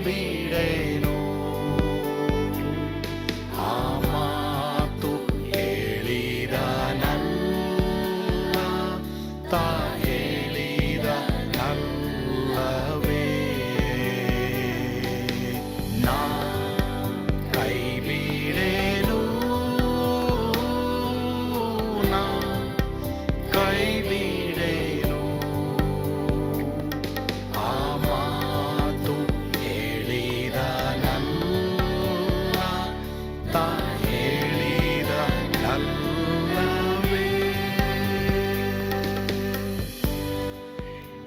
ಬಿಡೆನು. ಆ ಮಾತು ಹೇಳಿದನಲ್ಲ, ತಾ ಹೇಳಿದನಲ್ಲವೇ. ನಾ ಕೈ ಬಿಡೆನು, ನಾ ಕೈ ಬಿಡೆನು. ಆ ಮಾತು ಹೇಳಿದನಲ್ಲ, ತಾ ಹೇಳಿದನಲ್ಲವೇ.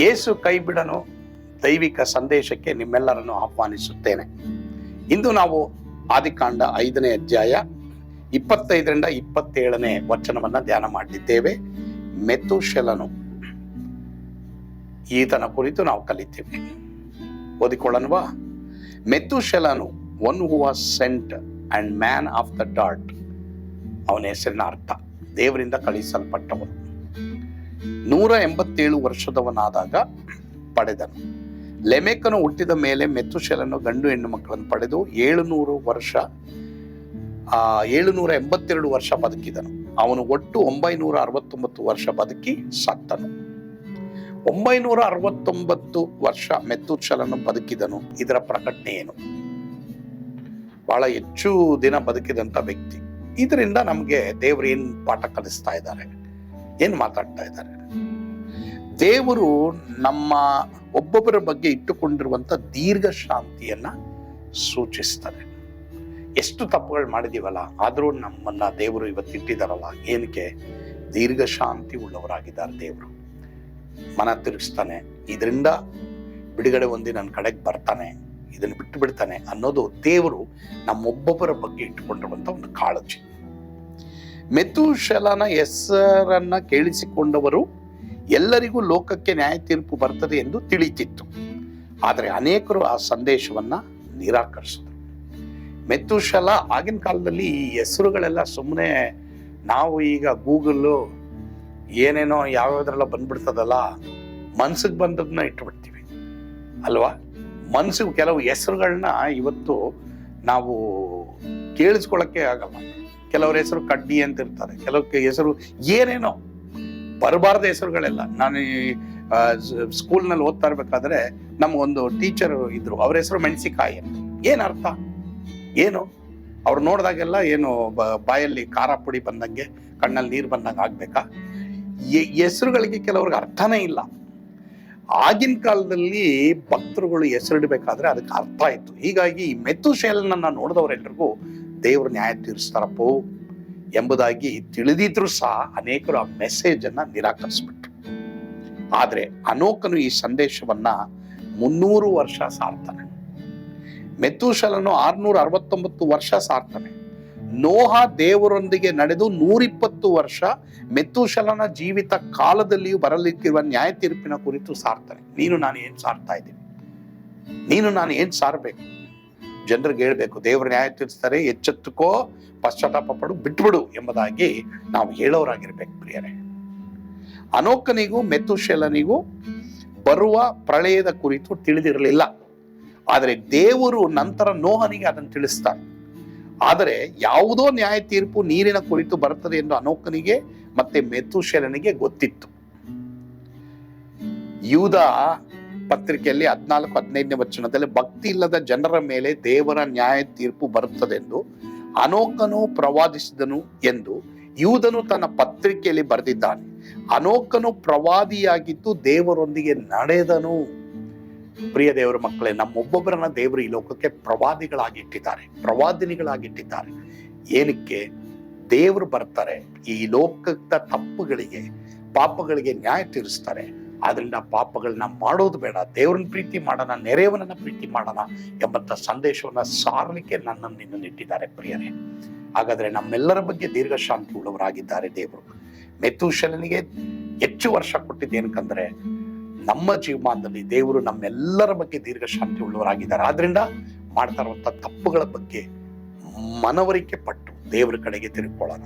ಯೇಸು ಕೈ ಬಿಡನು ದೈವಿಕ ಸಂದೇಶಕ್ಕೆ ನಿಮ್ಮೆಲ್ಲರನ್ನು ಆಹ್ವಾನಿಸುತ್ತೇನೆ. ಇಂದು ನಾವು ಆದಿಕಾಂಡ 5ನೇ ಅಧ್ಯಾಯ 25ರಿಂದ 27ನೇ ವಚನವನ್ನ ಧ್ಯಾನ ಮಾಡಿದ್ದೇವೆ. ಮೆತೂಷೆಲನು, ಈತನ ಕುರಿತು ನಾವು ಕಲಿತೇವೆ. ಓದಿಕೊಳ್ಳೋಣವಾ? ಮೆತೂಷೆಲನು, one who was sent and man of the ಡಾಟ್. ಅವನ ಹೆಸರಿನ ಅರ್ಥ ದೇವರಿಂದ ಕಳಿಸಲ್ಪಟ್ಟವನು. 187 ವರ್ಷದವನಾದಾಗ ಪಡೆದನು. ಲೆಮೆಕನು ಹುಟ್ಟಿದ ಮೇಲೆ ಮೆತೂಷೆಲನು ಗಂಡು ಹೆಣ್ಣು ಮಕ್ಕಳನ್ನು ಪಡೆದು 782 ವರ್ಷ ಬದುಕಿದನು. ಅವನು ಒಟ್ಟು 969 ವರ್ಷ ಬದುಕಿ ಸತ್ತನು. 969 ವರ್ಷ ಮೆತೂಷೆಲನು ಬದುಕಿದನು. ಇದರ ಪ್ರಕಟಣೆ ಏನು? ಬಹಳ ಹೆಚ್ಚು ದಿನ ಬದುಕಿದಂತ ವ್ಯಕ್ತಿ. ಇದರಿಂದ ನಮ್ಗೆ ದೇವರು ಏನ್ ಪಾಠ ಕಲಿಸ್ತಾ ಇದ್ದಾರೆ, ಏನ್ ಮಾತಾಡ್ತಾ ಇದ್ದಾರೆ? ದೇವರು ನಮ್ಮ ಒಬ್ಬೊಬ್ಬರ ಬಗ್ಗೆ ಇಟ್ಟುಕೊಂಡಿರುವಂತ ದೀರ್ಘ ಶಾಂತಿಯನ್ನ ಸೂಚಿಸ್ತಾರೆ. ಎಷ್ಟು ತಪ್ಪುಗಳು ಮಾಡಿದೀವಲ್ಲ, ಆದ್ರೂ ನಮ್ಮನ್ನ ದೇವರು ಇವತ್ತಿಟ್ಟಿದಾರಲ್ಲ, ಏನಕ್ಕೆ? ದೀರ್ಘ ಶಾಂತಿ ಉಳ್ಳವರಾಗಿದ್ದಾರೆ. ದೇವರು ಮನ ತಿರುಗಿಸ್ತಾನೆ, ಇದರಿಂದ ಬಿಡುಗಡೆ ಹೊಂದಿ ನನ್ನ ಕಡೆಗೆ ಬರ್ತಾನೆ, ಇದನ್ನ ಬಿಟ್ಟು ಬಿಡ್ತಾನೆ ಅನ್ನೋದು ದೇವರು ನಮ್ಮೊಬ್ಬೊಬ್ಬರ ಬಗ್ಗೆ ಇಟ್ಟುಕೊಂಡಿರುವಂತ ಒಂದು ಕಾಳಜಿ. ಮೆತೂಷೆಲನ ಹೆಸರನ್ನ ಕೇಳಿಸಿಕೊಂಡವರು ಎಲ್ಲರಿಗೂ ಲೋಕಕ್ಕೆ ನ್ಯಾಯ ತೀರ್ಪು ಬರ್ತದೆ ಎಂದು ತಿಳಿತಿತ್ತು. ಆದರೆ ಅನೇಕರು ಆ ಸಂದೇಶವನ್ನ ನಿರಾಕರಿಸಿದ್ರು. ಮೆತೂಷೆಲ ಆಗಿನ ಕಾಲದಲ್ಲಿ ಈ ಹೆಸರುಗಳೆಲ್ಲ ಸುಮ್ಮನೆ, ನಾವು ಈಗ ಗೂಗಲ್ಲು ಏನೇನೋ ಯಾವ್ಯಾವ್ದ್ರೆಲ್ಲ ಬಂದ್ಬಿಡ್ತದಲ್ಲ, ಮನ್ಸಿಗೆ ಬಂದದನ್ನ ಇಟ್ಬಿಡ್ತೀವಿ ಅಲ್ವಾ? ಮನ್ಸಿಗೆ ಕೆಲವು ಹೆಸರುಗಳನ್ನ ಇವತ್ತು ನಾವು ಕೇಳಿಸ್ಕೊಳಕ್ಕೆ ಆಗಲ್ಲ. ಕೆಲವ್ರ ಹೆಸರು ಕಡ್ಡಿ ಅಂತ ಇರ್ತಾರೆ, ಕೆಲವು ಹೆಸರು ಏನೇನೋ ಬರಬಾರ್ದ ಹೆಸರುಗಳೆಲ್ಲ. ನಾನು ಸ್ಕೂಲ್ನಲ್ಲಿ ಓದ್ತಾ ಇರ್ಬೇಕಾದ್ರೆ ನಮ್ಗೊಂದು ಟೀಚರ್ ಇದ್ರು, ಅವ್ರ ಹೆಸರು ಮೆಣಸಿಕಾಯಿ ಅಂತ. ಏನ್ ಅರ್ಥ? ಏನು ಅವ್ರು ನೋಡಿದಾಗೆಲ್ಲ ಏನು ಬಾಯಲ್ಲಿ ಖಾರ ಪುಡಿ ಬಂದಂಗೆ, ಕಣ್ಣಲ್ಲಿ ನೀರು ಬಂದಂಗೆ ಆಗ್ಬೇಕಾ? ಹೆಸರುಗಳಿಗೆ ಕೆಲವ್ರಿಗೆ ಅರ್ಥನೇ ಇಲ್ಲ. ಆಗಿನ ಕಾಲದಲ್ಲಿ ಭಕ್ತರುಗಳು ಹೆಸರಿಡಬೇಕಾದ್ರೆ ಅದಕ್ಕೆ ಅರ್ಥ ಇತ್ತು. ಹೀಗಾಗಿ ಈ ಮೆತೂಷೆಲನನ್ನ ನೋಡಿದವರೆಲ್ಲರಿಗೂ ದೇವರು ನ್ಯಾಯ ತೀರಿಸ್ತಾರಪ್ಪೋ ಎಂಬುದಾಗಿ ತಿಳಿದಿದ್ರು ಸಹ ಅನೇಕರು ಆ ಮೆಸೇಜ್ ಅನ್ನ ನಿರಾಕರಿಸ್ಬಿಟ್ರು. ಆದ್ರೆ ಅನೋಕನು ಈ ಸಂದೇಶವನ್ನ 300 ವರ್ಷ ಸಾರ್ತಾನೆ. ಮೆತೂಷೆಲನು 669 ವರ್ಷ ಸಾರ್ತಾನೆ. ನೋಹ ದೇವರೊಂದಿಗೆ ನಡೆದು 120 ವರ್ಷ ಮೆತೂಷೆಲನ ಜೀವಿತ ಕಾಲದಲ್ಲಿಯೂ ಬರಲಿಕ್ಕಿರುವ ನ್ಯಾಯ ತೀರ್ಪಿನ ಕುರಿತು ಸಾರ್ತಾನೆ. ನೀನು ನಾನು ಏನ್ ಸಾರ್ತಾ ಇದ್ದೀವಿ? ನೀನು ನಾನು ಏನ್ ಸಾರ್ಬೇಕು? ಜನರಿಗೆ ಹೇಳ್ಬೇಕು, ದೇವರು ನ್ಯಾಯ ತೀರಿಸ್ತಾರೆ, ಎಚ್ಚೆತ್ತುಕೋ, ಪಶ್ಚಾತ್ತಾಪ ಪಡು, ಬಿಟ್ಬಿಡು ಎಂಬುದಾಗಿ ನಾವು ಹೇಳೋರಾಗಿರ್ಬೇಕು ಪ್ರಿಯರೇ. ಅನೋಕನಿಗೂ ಮೆತೂಷೆಲನಿಗೂ ಬರುವ ಪ್ರಳಯದ ಕುರಿತು ತಿಳಿದಿರಲಿಲ್ಲ. ಆದರೆ ದೇವರು ನಂತರ ನೋಹನಿಗೆ ಅದನ್ನು ತಿಳಿಸ್ತಾರೆ. ಆದರೆ ಯಾವುದೋ ನ್ಯಾಯ ತೀರ್ಪು ನೀರಿನ ಕುರಿತು ಬರುತ್ತದೆ ಎಂದು ಅನೋಕನಿಗೆ ಮತ್ತೆ ಮೆತೂಷೆಲನಿಗೆ ಗೊತ್ತಿತ್ತು. ಯೂದ ಪತ್ರಿಕೆಯಲ್ಲಿ 14-15ನೇ ವಚನದಲ್ಲಿ ಭಕ್ತಿ ಇಲ್ಲದ ಜನರ ಮೇಲೆ ದೇವರ ನ್ಯಾಯ ತೀರ್ಪು ಬರುತ್ತದೆಂದು ಅನೋಕನು ಪ್ರವಾದಿಸಿದನು ಎಂದು ಯೂದನು ತನ್ನ ಪತ್ರಿಕೆಯಲ್ಲಿ ಬರೆದಿದ್ದಾನೆ. ಅನೋಕನು ಪ್ರವಾದಿಯಾಗಿದ್ದು ದೇವರೊಂದಿಗೆ ನಡೆದನು. ಪ್ರಿಯ ದೇವರ ಮಕ್ಕಳೇ, ನಮ್ಮೊಬ್ಬೊಬ್ಬರನ್ನ ದೇವರು ಈ ಲೋಕಕ್ಕೆ ಪ್ರವಾದಿಗಳಾಗಿಟ್ಟಿದ್ದಾರೆ, ಪ್ರವಾದಿನಿಗಳಾಗಿಟ್ಟಿದ್ದಾರೆ. ಏನಕ್ಕೆ? ದೇವರು ಬರ್ತಾರೆ, ಈ ಲೋಕದ ತಪ್ಪುಗಳಿಗೆ, ಪಾಪಗಳಿಗೆ ನ್ಯಾಯ ತೀರಿಸ್ತಾರೆ. ಆದ್ರಿಂದ ಪಾಪಗಳನ್ನ ಮಾಡೋದು ಬೇಡ, ದೇವ್ರನ್ನ ಪ್ರೀತಿ ಮಾಡೋಣ, ನೆರೆಯವನನ್ನ ಪ್ರೀತಿ ಮಾಡೋಣ ಎಂಬಂತ ಸಂದೇಶವನ್ನ ಸಾರಲಿಕ್ಕೆ ನನ್ನನ್ನು ನಿನ್ನನ್ನು ಇಟ್ಟಿದ್ದಾರೆ ಪ್ರಿಯರೇ. ಹಾಗಾದ್ರೆ ನಮ್ಮೆಲ್ಲರ ಬಗ್ಗೆ ದೀರ್ಘ ಶಾಂತಿ ಉಳ್ಳವರಾಗಿದ್ದಾರೆ ದೇವರು. ಮೆತೂಷೆಲನಿಗೆ ಹೆಚ್ಚು ವರ್ಷ ಕೊಟ್ಟಿದ್ದೇನಕ್ಕಂದ್ರೆ ನಮ್ಮ ಜೀವಮಾನದಲ್ಲಿ ದೇವರು ನಮ್ಮೆಲ್ಲರ ಬಗ್ಗೆ ದೀರ್ಘ ಶಾಂತಿ ಉಳ್ಳವರಾಗಿದ್ದಾರೆ. ಆದ್ರಿಂದ ಮಾಡ್ತಾ ಇರುವಂತ ತಪ್ಪುಗಳ ಬಗ್ಗೆ ಮನವರಿಕೆ ಪಟ್ಟು ದೇವರ ಕಡೆಗೆ ತಿರುಗಿಕೊಳ್ಳೋಣ.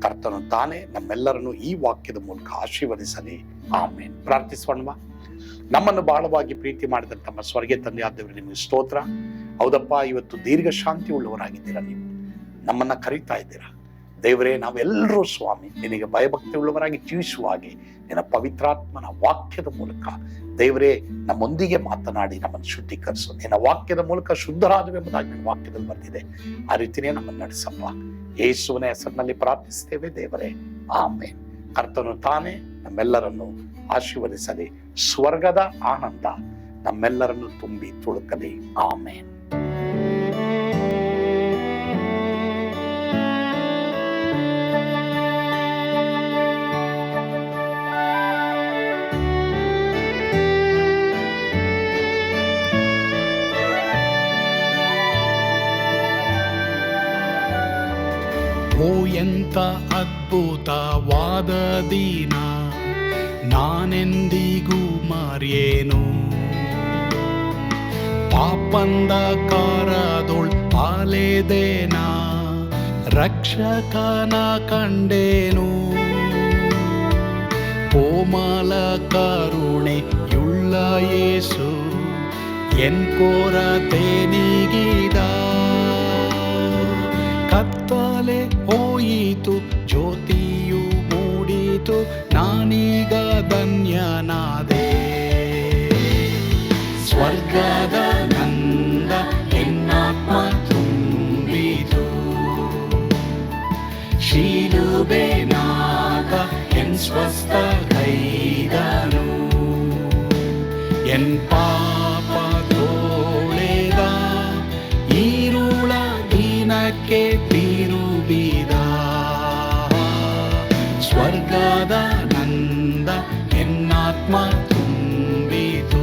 ಕರ್ತನು ತಾನೇ ನಮ್ಮೆಲ್ಲರನ್ನು ಈ ವಾಕ್ಯದ ಮೂಲಕ ಆಶೀರ್ವದಿಸಲಿ. ಆಮೇನ್. ಪ್ರಾರ್ಥಿಸೋಣ. ನಮ್ಮನ್ನು ಬಹಳವಾಗಿ ಪ್ರೀತಿ ಮಾಡಿದ ತಮ್ಮ ಸ್ವರ್ಗೀಯ ತಂದೆ ಆದವರು ನಿಮಗೆ ಸ್ತೋತ್ರ. ಹೌದಪ್ಪ, ಇವತ್ತು ದೀರ್ಘ ಶಾಂತಿ ಉಳ್ಳವರಾಗಿದ್ದೀರಾ. ನೀವು ನಮ್ಮನ್ನ ಕರೀತಾ ಇದ್ದೀರಾ ದೇವರೇ. ನಾವೆಲ್ಲರೂ ಸ್ವಾಮಿ ನಿನಗೆ ಭಯಭಕ್ತಿ ಉಳ್ಳವರಾಗಿ ಜೀವಿಸುವ ಹಾಗೆ ನಿನ್ನ ಪವಿತ್ರಾತ್ಮನ ವಾಕ್ಯದ ಮೂಲಕ ದೇವರೇ ನಮ್ಮೊಂದಿಗೆ ಮಾತನಾಡಿ ನಮ್ಮನ್ನು ಶುದ್ಧೀಕರಿಸು. ನಿನ್ನ ವಾಕ್ಯದ ಮೂಲಕ ಶುದ್ಧರಾದವೆಂಬುದಾಗಿ ನನ್ನ ವಾಕ್ಯದಲ್ಲಿ ಬಂದಿದೆ. ಆ ರೀತಿಯೇ ನಮ್ಮನ್ನು ನಡೆಸಪ್ಪ. ಯೇಸುವಿನ ಹೆಸರಿನಲ್ಲಿ ಪ್ರಾರ್ಥಿಸ್ತೇವೆ ದೇವರೇ, ಆಮೇನ್. ಕರ್ತನು ತಾನೇ ನಮ್ಮೆಲ್ಲರನ್ನು ಆಶೀರ್ವದಿಸಲಿ. ಸ್ವರ್ಗದ ಆನಂದ ನಮ್ಮೆಲ್ಲರನ್ನು ತುಂಬಿ ತುಳುಕಲಿ. ಆಮೇನ್. ಓ ಎಂತ ಅದ್ಭುತವಾದ ದಿನ, ನಾನೆಂದಿಗೂ ಮರೆಯೇನು. ಪಾಪಂಧಕಾರದೊಳ್ ಅಲೆದೇನ, ರಕ್ಷಕನ ಕಂಡೇನು. ಕೋಮಲ ಕರುಣೆಯುಳ್ಳ ಯೇಸು ಎನ್ ಕೊರತೆ ನೀಗಿದ. ಕತ್ತಲೆ ಹೋಯಿತು, ಜ್ಯೋತಿಯು ಮೂಡಿತು, ನಾನೀಗ ಧನ್ಯನಾದೆ. ಸ್ವರ್ಗದ ನಂದ ಎನ್ನಾತ್ಮ ತುಂಬಿತು, ಶಿಲುಬೆನಾಗ ಎನ್ ಸ್ವಸ್ಥ ಕೈದನು. ಎನ್ ಪಾಪ ತೋಳೆದ, ಈರುಳ ದಿನಕ್ಕೆ ತಿರುಗಿದ. ಸ್ವರ್ಗದ ನಂದ ಎನ್ನಾತ್ಮ ತುಂಬಿತು.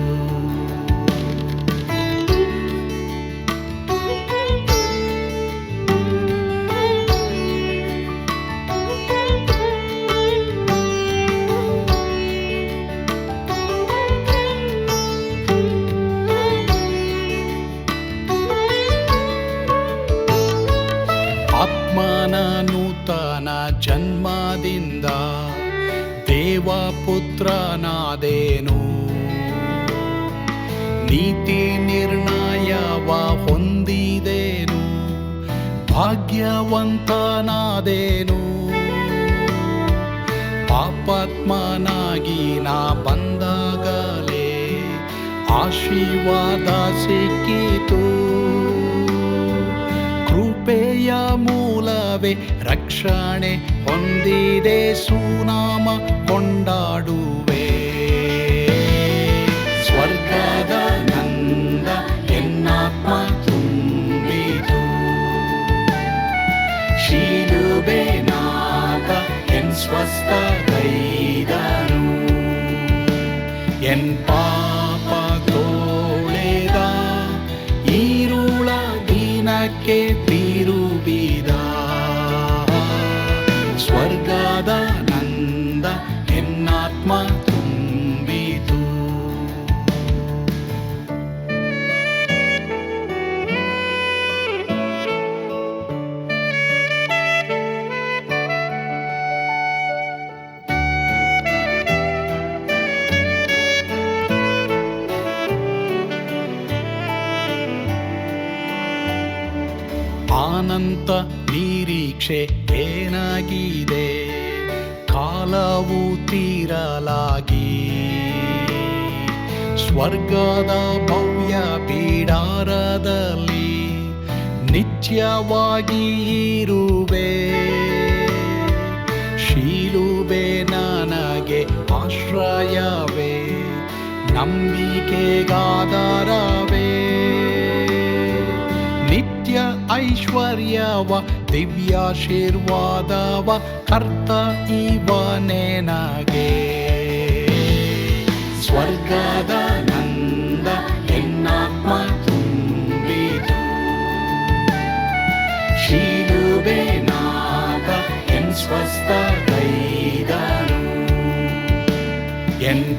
ಆತ್ಮನ ನೂತನ ಜನ್ಮದಿಂದ ದೇವಪುತ್ರನಾದೇನು. ನೀತಿ ನಿರ್ಣಯವ ಹೊಂದಿದೇನು, ಭಾಗ್ಯವಂತನಾದೇನು. ಪಾಪಾತ್ಮನಾಗಿ ನಾ ಬಂದಾಗಲೇ ಆಶೀರ್ವಾದ ಸಿಕ್ಕಿತು. ಕೃಪೆಯ ಮೂಲವೇ ರಕ್ಷಣೆ ಹೊಂದಿದೆ, ಸುನಾಮ ಕೊಂಡಾಡುವೆ. ಸ್ವರ್ಗದ ನಂದ ಎನ್ನಾತ್ಮ ತುಂಬಿತು, ಶಿಲುಬೆನಾಗ ಎನ್ ಸ್ವಸ್ಥ ಕೈದನು. ಎನ್ ಪಾಪ ತೋಳೆದ, ಈರುಳ ದಿನಕ್ಕೆ ತಿರುಗಿದ. ಸ್ವರ್ಗದ ನಂದ ಎನ್ನಾತ್ಮ ತುಂಬಿತು. ಅನಂತ ನಿರೀಕ್ಷೆ ಏನಾಗಿದೆ, ಕಾಲವು ತೀರಲಾಗಿ. ಸ್ವರ್ಗದ ಭವ್ಯ ಬಿಡಾರದಲ್ಲಿ ನಿತ್ಯವಾಗಿ ಇರುವೆ. ಶಿಲುಬೆ ನನಗೆ ಆಶ್ರಯವೇ, ನಂಬಿಕೆಗಾಧಾರವೇ. ನಿತ್ಯ ಐಶ್ವರ್ಯವ ದಿವ್ಯಾಶೀರ್ವಾದವ ಕರ್ತ ಇವನೇ ನಗೆ. ಸ್ವರ್ಗದ ನಂದ ಎನ್ನಾತ್ಮ ತುಂಬಿತು, ಶಿಲುಬೆನಾಗ ಎನ್ ಸ್ವಸ್ಥ ಕೈದನು. ಎನ್